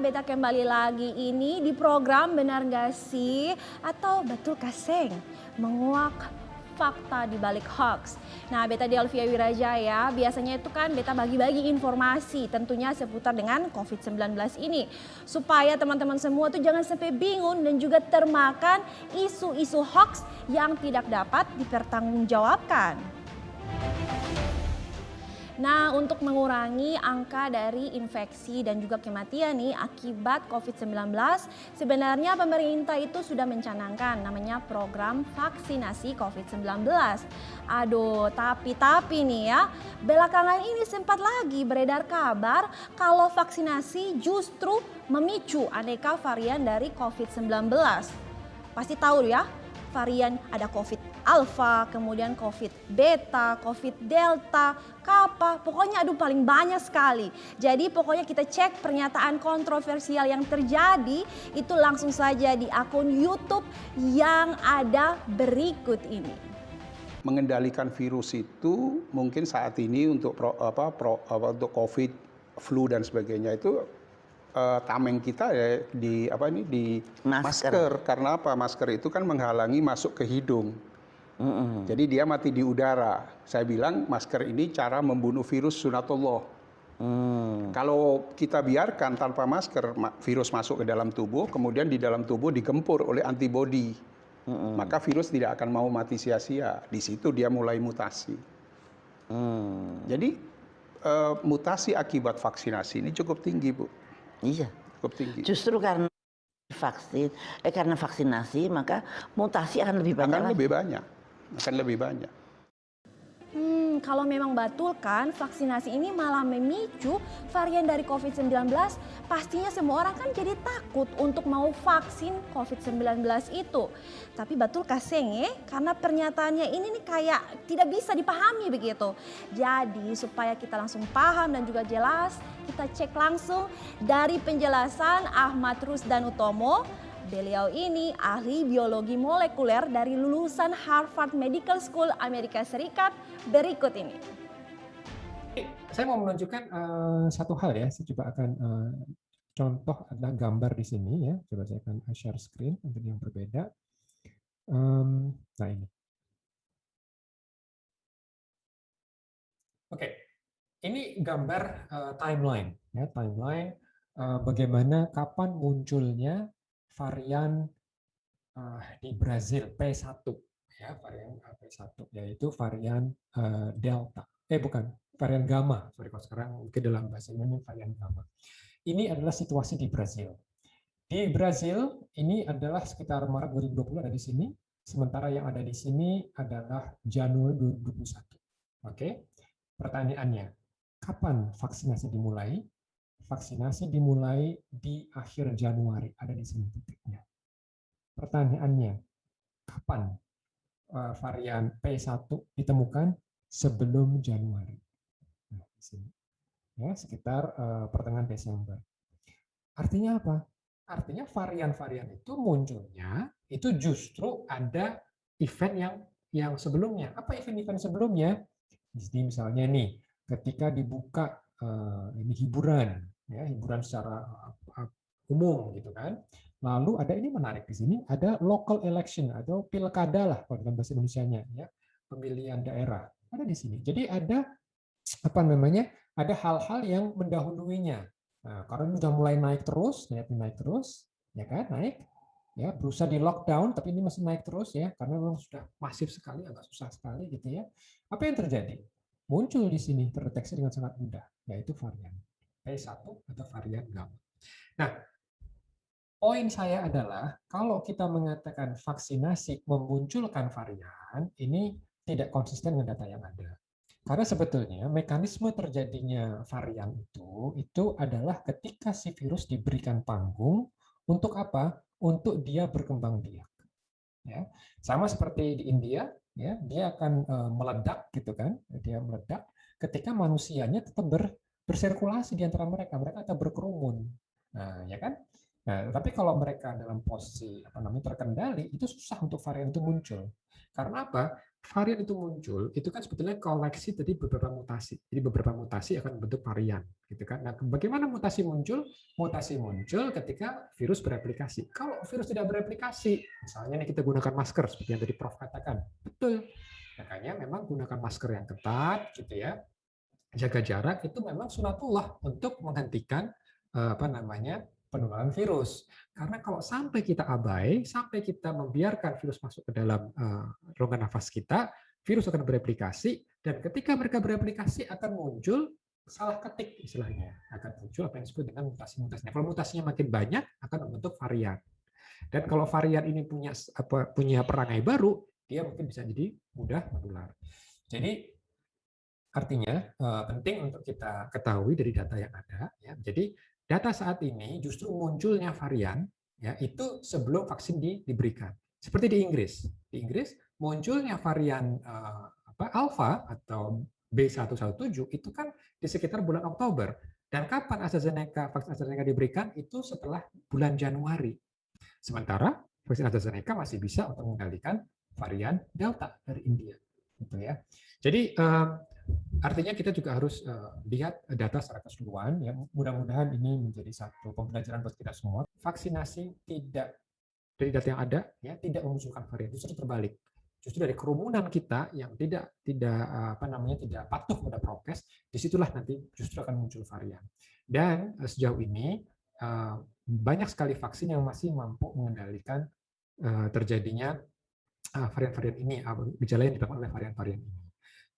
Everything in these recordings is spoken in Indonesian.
beta kembali lagi ini di program Benar Gak Sih? Atau Betul Kaseng? Menguak fakta di balik hoax. Nah, beta Delvia Wirajaya, biasanya itu kan beta bagi-bagi informasi tentunya seputar dengan COVID-19 ini. Supaya teman-teman semua tuh jangan sampai bingung dan juga termakan isu-isu hoax yang tidak dapat dipertanggungjawabkan. Nah, untuk mengurangi angka dari infeksi dan juga kematian nih akibat COVID-19, sebenarnya pemerintah itu sudah mencanangkan namanya program vaksinasi COVID-19. Aduh, tapi nih ya, belakangan ini sempat lagi beredar kabar kalau vaksinasi justru memicu aneka varian dari COVID-19. Pasti tahu ya, varian ada COVID Alpha, kemudian COVID Beta, COVID Delta, Kappa, pokoknya aduh paling banyak sekali. Jadi pokoknya kita cek pernyataan kontroversial yang terjadi itu langsung saja di akun YouTube yang ada berikut ini. Mengendalikan virus itu mungkin saat ini untuk untuk COVID, flu dan sebagainya itu tameng kita ya di masker. Karena apa? Masker itu kan menghalangi masuk ke hidung. Jadi dia mati di udara. Saya bilang masker ini cara membunuh virus sunatullah. Kalau kita biarkan tanpa masker, virus masuk ke dalam tubuh, kemudian di dalam tubuh digempur oleh antibodi. Maka virus tidak akan mau mati sia-sia. Di situ dia mulai mutasi. Jadi mutasi akibat vaksinasi ini cukup tinggi, Bu. Iya. Cukup tinggi. Justru karena karena vaksinasi maka mutasi akan lebih banyak. Akan lebih banyak. Kalau memang betul kan vaksinasi ini malah memicu varian dari COVID-19, pastinya semua orang kan jadi takut untuk mau vaksin COVID-19 itu. Tapi betul Kaseng ya, karena pernyataannya ini nih kayak tidak bisa dipahami begitu. Jadi supaya kita langsung paham dan juga jelas, kita cek langsung dari penjelasan Ahmad Rusdan Utomo. Beliau ini ahli biologi molekuler dari lulusan Harvard Medical School Amerika Serikat. Berikut ini. Saya mau menunjukkan satu hal ya. Saya coba akan contoh adalah gambar di sini ya. Coba saya akan share screen untuk yang berbeda. Nah ini. Oke, ini gambar timeline ya, timeline bagaimana kapan munculnya varian di Brazil P1 ya, varian P1 yaitu varian Delta. Bukan, varian Gamma. Sorry kalau sekarang ke dalam bahasa Indonesia varian Gamma. Ini adalah situasi di Brazil. Di Brazil ini adalah sekitar Maret 2020 ada di sini, sementara yang ada di sini adalah Januari 2021. Oke. Pertanyaannya, kapan vaksinasi dimulai? Vaksinasi dimulai di akhir Januari, ada di sini titiknya. Pertanyaannya, kapan varian P1 ditemukan? Sebelum Januari. Nah, di sini. Ya, sekitar pertengahan Desember. Artinya apa? Artinya varian-varian itu munculnya itu justru ada event yang sebelumnya. Apa event-event sebelumnya? Jadi misalnya nih, ketika dibuka ini hiburan, ya hiburan secara umum gitu kan. Lalu ada ini menarik di sini, ada local election atau pilkada lah kalau dalam bahasa Indonesianya, ya pemilihan daerah ada di sini. Jadi ada apa namanya? Ada hal-hal yang mendahuluinya. Nah, karena sudah mulai naik terus, ya kan, naik, ya berusaha di lockdown, tapi ini masih naik terus ya, karena memang sudah masif sekali, agak susah sekali gitu ya. Apa yang terjadi? Muncul di sini terdeteksi dengan sangat mudah, yaitu varian P1 atau varian Gamma. Nah, poin saya adalah kalau kita mengatakan vaksinasi memunculkan varian, ini tidak konsisten dengan data yang ada. Karena sebetulnya mekanisme terjadinya varian itu adalah ketika si virus diberikan panggung untuk apa? Untuk dia berkembang biak. Ya, sama seperti di India, ya, dia akan meledak gitu kan? Dia meledak ketika manusianya tetap bersirkulasi di antara mereka, mereka tetap berkerumun. Nah, ya kan? Nah, tapi kalau mereka dalam posisi terkendali, itu susah untuk varian itu muncul. Karena apa? varian itu muncul, itu kan sebetulnya koleksi dari beberapa mutasi. Jadi beberapa mutasi akan membentuk varian, gitu kan. Nah, bagaimana mutasi muncul? Mutasi muncul ketika virus bereplikasi. Kalau virus tidak bereplikasi, misalnya nih kita gunakan masker seperti yang tadi Prof katakan, betul. Makanya memang gunakan masker yang ketat, gitu ya. Jaga jarak itu memang sunatullah untuk menghentikan penularan virus. Karena kalau sampai kita abai, sampai kita membiarkan virus masuk ke dalam rongga nafas kita, virus akan bereplikasi, dan ketika mereka bereplikasi akan muncul salah ketik istilahnya, akan muncul apa yang disebut dengan mutasi-mutasi. Kalau mutasinya makin banyak, akan membentuk varian. Dan kalau varian ini punya perangai baru, dia mungkin bisa jadi mudah menular. Jadi artinya penting untuk kita ketahui dari data yang ada. Ya. Jadi data saat ini justru munculnya varian ya itu sebelum vaksin diberikan. Seperti di Inggris. Di Inggris munculnya varian alpha atau B117 itu kan di sekitar bulan Oktober. Dan kapan vaksin AstraZeneca diberikan itu setelah bulan Januari. Sementara vaksin AstraZeneca masih bisa untuk mengendalikan varian Delta dari India. Gitu ya. Jadi artinya kita juga harus lihat data secara keseluruhan. Ya, mudah-mudahan ini menjadi satu pembelajaran buat kita semua. Vaksinasi tidak dari data yang ada ya tidak memunculkan varian, justru terbalik. Justru dari kerumunan kita yang tidak patuh pada prokes, disitulah nanti justru akan muncul varian. Dan sejauh ini banyak sekali vaksin yang masih mampu mengendalikan terjadinya varian-varian ini, gejala yang disebabkan oleh varian-varian ini.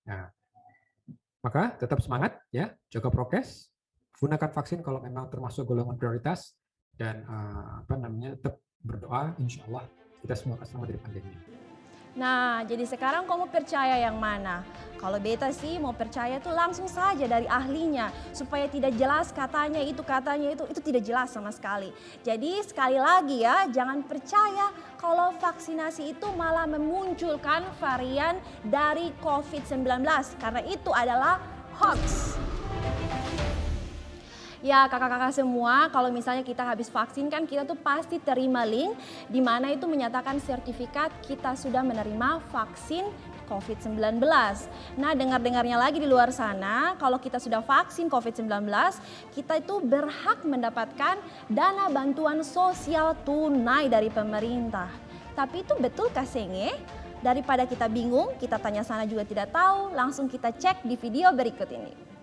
Nah, maka tetap semangat ya, jaga prokes, gunakan vaksin kalau memang termasuk golongan prioritas, dan tetap berdoa, insya Allah kita semua akan selamat dari pandemi. Nah, jadi sekarang kamu percaya yang mana? Kalau beta sih mau percaya itu langsung saja dari ahlinya, supaya tidak jelas katanya itu tidak jelas sama sekali. Jadi sekali lagi ya, jangan percaya kalau vaksinasi itu malah memunculkan varian dari COVID-19, karena itu adalah hoax. Ya kakak-kakak semua, kalau misalnya kita habis vaksin kan kita tuh pasti terima link di mana itu menyatakan sertifikat kita sudah menerima vaksin COVID-19. Nah dengar-dengarnya lagi di luar sana, kalau kita sudah vaksin COVID-19, kita itu berhak mendapatkan dana bantuan sosial tunai dari pemerintah. Tapi itu betul kah Senge? Daripada kita bingung, kita tanya sana juga tidak tahu, langsung kita cek di video berikut ini.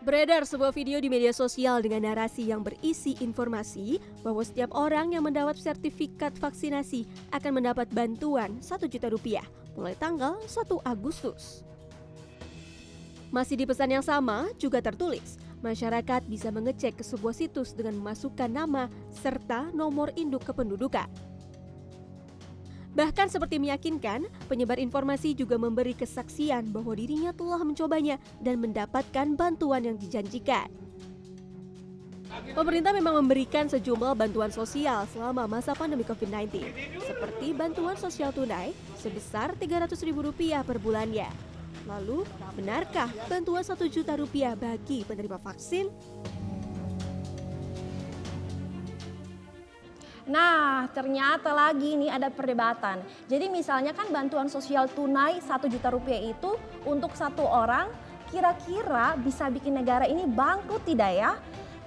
Beredar sebuah video di media sosial dengan narasi yang berisi informasi bahwa setiap orang yang mendapat sertifikat vaksinasi akan mendapat bantuan Rp1 juta mulai tanggal 1 Agustus. Masih di pesan yang sama juga tertulis, masyarakat bisa mengecek ke sebuah situs dengan memasukkan nama serta nomor induk kependudukan. Bahkan seperti meyakinkan, penyebar informasi juga memberi kesaksian bahwa dirinya telah mencobanya dan mendapatkan bantuan yang dijanjikan. Pemerintah memang memberikan sejumlah bantuan sosial selama masa pandemi COVID-19, seperti bantuan sosial tunai sebesar Rp300.000 per bulannya. Lalu, benarkah bantuan Rp1 juta bagi penerima vaksin? Nah, ternyata lagi nih ada perdebatan. Jadi misalnya kan bantuan sosial tunai Rp1 juta itu untuk satu orang, kira-kira bisa bikin negara ini bangkrut tidak ya?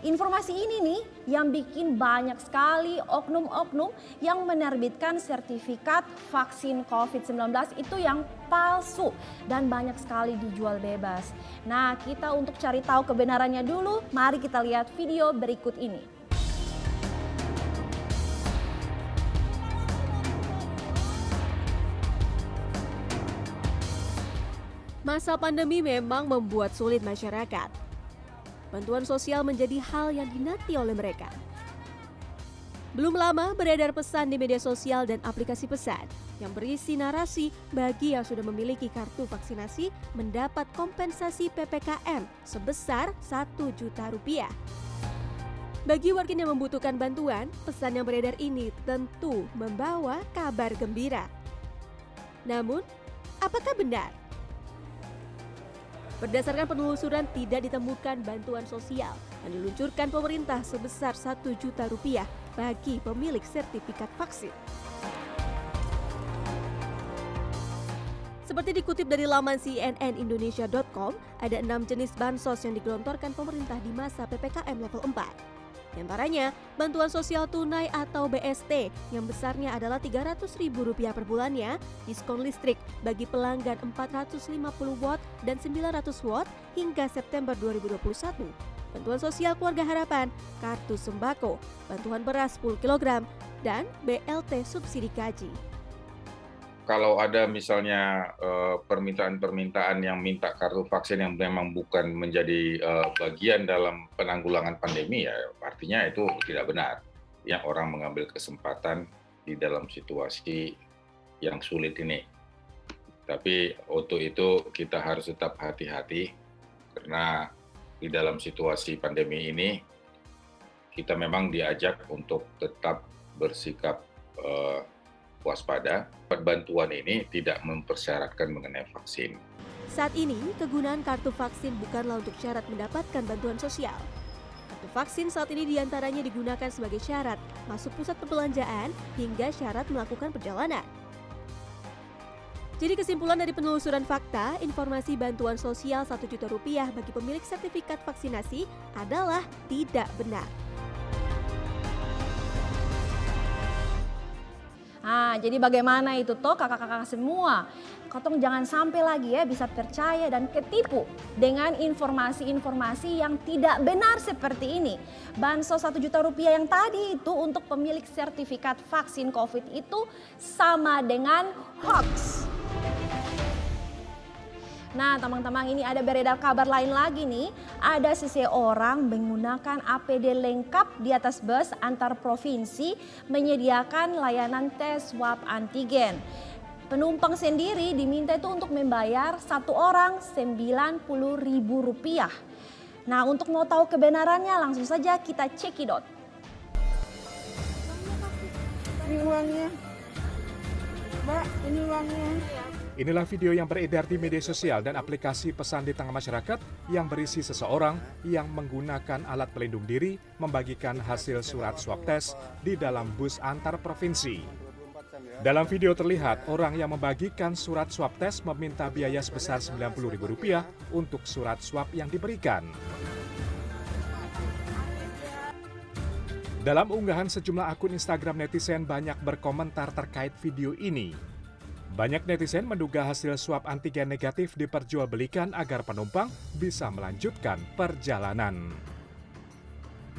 Informasi ini nih yang bikin banyak sekali oknum-oknum yang menerbitkan sertifikat vaksin COVID-19 itu yang palsu dan banyak sekali dijual bebas. Nah, kita untuk cari tahu kebenarannya dulu, mari kita lihat video berikut ini. Masa pandemi memang membuat sulit masyarakat. Bantuan sosial menjadi hal yang dinanti oleh mereka. Belum lama beredar pesan di media sosial dan aplikasi pesan yang berisi narasi bagi yang sudah memiliki kartu vaksinasi mendapat kompensasi PPKM sebesar Rp1 juta. Bagi warga yang membutuhkan bantuan, pesan yang beredar ini tentu membawa kabar gembira. Namun, apakah benar? Berdasarkan penelusuran tidak ditemukan bantuan sosial yang diluncurkan pemerintah sebesar Rp1 juta bagi pemilik sertifikat vaksin. Seperti dikutip dari laman cnnindonesia.com, ada 6 jenis bansos yang digelontorkan pemerintah di masa PPKM level 4. Di antaranya, bantuan sosial tunai atau BST yang besarnya adalah Rp300.000 per bulannya, diskon listrik bagi pelanggan 450 watt dan 900 watt hingga September 2021, bantuan sosial keluarga harapan, kartu sembako, bantuan beras 10 kg, dan BLT subsidi gaji. Kalau ada misalnya permintaan-permintaan yang minta kartu vaksin yang memang bukan menjadi bagian dalam penanggulangan pandemi, ya artinya itu tidak benar. Yang orang mengambil kesempatan di dalam situasi yang sulit ini. Tapi untuk itu kita harus tetap hati-hati karena di dalam situasi pandemi ini kita memang diajak untuk tetap bersikap waspada. Bantuan ini tidak mempersyaratkan mengenai vaksin. Saat ini, kegunaan kartu vaksin bukanlah untuk syarat mendapatkan bantuan sosial. Kartu vaksin saat ini diantaranya digunakan sebagai syarat masuk pusat perbelanjaan hingga syarat melakukan perjalanan. Jadi kesimpulan dari penelusuran fakta, informasi bantuan sosial Rp1 juta bagi pemilik sertifikat vaksinasi adalah tidak benar. Nah, jadi bagaimana itu toh kakak-kakak semua? Kotong jangan sampai lagi ya bisa percaya dan ketipu dengan informasi-informasi yang tidak benar seperti ini. Bansos Rp1 juta yang tadi itu untuk pemilik sertifikat vaksin COVID itu sama dengan hoax. Nah teman-teman, ini ada beredar kabar lain lagi nih. Ada seseorang menggunakan APD lengkap di atas bus antar provinsi menyediakan layanan tes swab antigen. Penumpang sendiri diminta itu untuk membayar satu orang Rp90.000. Nah untuk mau tahu kebenarannya langsung saja kita cekidot. Ini uangnya. Mbak, ini uangnya. Inilah video yang beredar di media sosial dan aplikasi pesan di tengah masyarakat yang berisi seseorang yang menggunakan alat pelindung diri membagikan hasil surat swab tes di dalam bus antar provinsi. Dalam video terlihat orang yang membagikan surat swab tes meminta biaya sebesar Rp90.000 untuk surat swab yang diberikan. Dalam unggahan sejumlah akun Instagram netizen banyak berkomentar terkait video ini. Banyak netizen menduga hasil swab antigen negatif diperjualbelikan agar penumpang bisa melanjutkan perjalanan.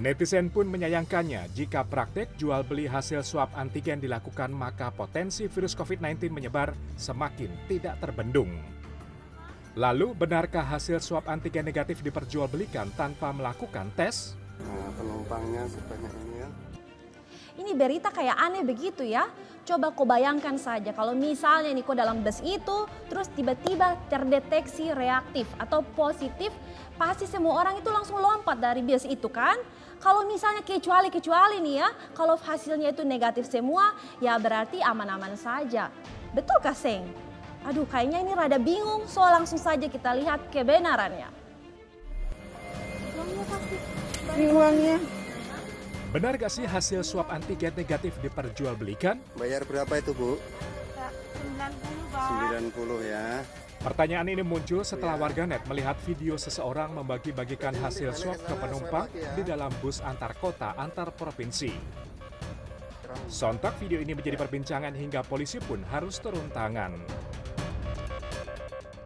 Netizen pun menyayangkannya jika praktek jual beli hasil swab antigen dilakukan maka potensi virus COVID-19 menyebar semakin tidak terbendung. Lalu benarkah hasil swab antigen negatif diperjualbelikan tanpa melakukan tes? Nah, penumpangnya sebanyak ini ya. Ini berita kayak aneh begitu ya. Coba kau bayangkan saja kalau misalnya nih kau dalam bus itu terus tiba-tiba terdeteksi reaktif atau positif, pasti semua orang itu langsung lompat dari bus itu kan. Kalau misalnya kecuali nih ya, kalau hasilnya itu negatif semua ya berarti aman-aman saja. Betul kah Seng? Aduh kayaknya ini rada bingung, so langsung saja kita lihat kebenarannya. Ini uangnya. Benar gak sih hasil swab antigen negatif diperjualbelikan? Bayar berapa itu, Bu? 90, ya. Pertanyaan ini muncul setelah warganet melihat video seseorang membagi-bagikan hasil swab ke penumpang di dalam bus antar kota antar provinsi. Sontak video ini menjadi perbincangan hingga polisi pun harus turun tangan.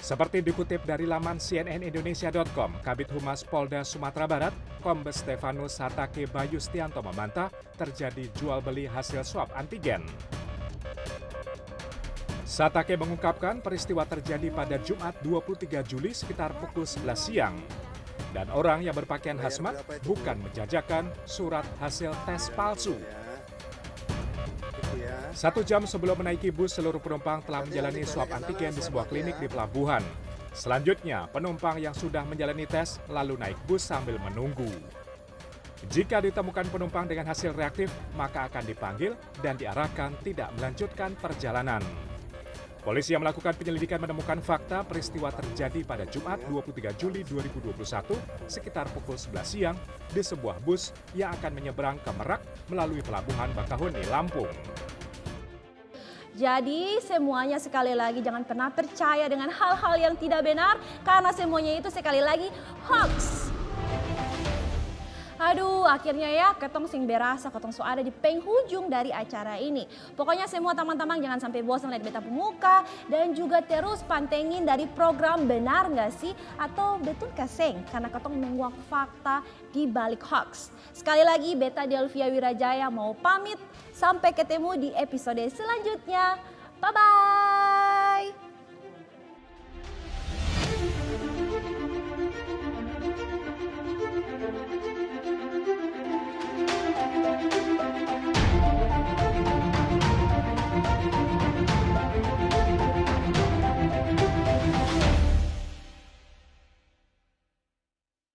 Seperti dikutip dari laman cnnindonesia.com, Kabid Humas Polda Sumatera Barat, Kombes Stefanus Hatake Bayustianto membantah terjadi jual beli hasil swab antigen. Satake mengungkapkan peristiwa terjadi pada Jumat 23 Juli sekitar pukul 11 siang. Dan orang yang berpakaian hazmat bukan menjajakan surat hasil tes palsu. 1 jam sebelum menaiki bus, seluruh penumpang telah menjalani swab antigen di sebuah klinik di pelabuhan. Selanjutnya, penumpang yang sudah menjalani tes lalu naik bus sambil menunggu. Jika ditemukan penumpang dengan hasil reaktif, maka akan dipanggil dan diarahkan tidak melanjutkan perjalanan. Polisi yang melakukan penyelidikan menemukan fakta peristiwa terjadi pada Jumat 23 Juli 2021 sekitar pukul 11 siang di sebuah bus yang akan menyeberang ke Merak melalui pelabuhan Bakahuni, Lampung. Jadi semuanya sekali lagi jangan pernah percaya dengan hal-hal yang tidak benar karena semuanya itu sekali lagi hoax. Aduh, akhirnya ya ketong sing berasa ketong so ada di penghujung dari acara ini. Pokoknya semua teman-teman jangan sampai bosan lihat beta pemuka dan juga terus pantengin dari program Benar Nggak Sih atau Betul Kaseng karena ketong menguak fakta di balik hoax. Sekali lagi beta Delvia Wirajaya mau pamit, sampai ketemu di episode selanjutnya. Bye-bye.